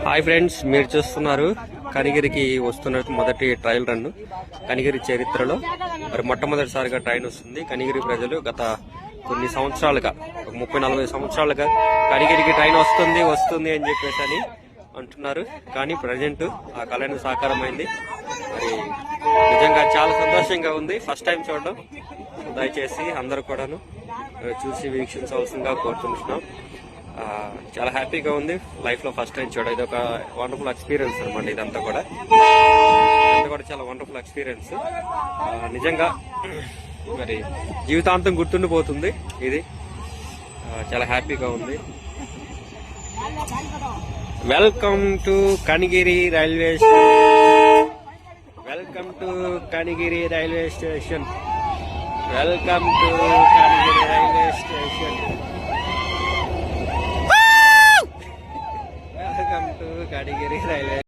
Hi friends, మీరు చూస్తున్నారు కనిగిరికి వస్తున్న మొదటి ట్రయల్ రన్. కనిగిరి చరిత్రలో మరి మొట్టమొదటిసారిగా ట్రైన్ వస్తుంది. కనిగిరి ప్రజలు గత కొన్ని సంవత్సరాలుగా 30-40 సంవత్సరాలుగా కనిగిరికి ట్రైన్ వస్తుంది అని చెప్పేసి అని అంటున్నారు. కానీ ప్రజెంట్ ఆ కళను సాకారమైంది. మరి నిజంగా చాలా సంతోషంగా ఉంది. ఫస్ట్ టైం చూడడం. దయచేసి అందరూ కూడాను చూసి వీక్షించవలసిందిగా కోరుతున్నాం. చాలా హ్యాపీగా ఉంది. లైఫ్ లో ఫస్ట్ టైం చూడ ఇది ఒక వండర్ఫుల్ ఎక్స్పీరియన్స్ అనమాట. ఇదంతా కూడా చాలా వండర్ఫుల్ ఎక్స్పీరియన్స్. నిజంగా మరి జీవితాంతం గుర్తుండిపోతుంది. ఇది చాలా హ్యాపీగా ఉంది. Welcome to Kanigiri railway station. Welcome to Kanigiri railway station. Welcome to Kanigiri railway station. Welcome to Kanigiri railway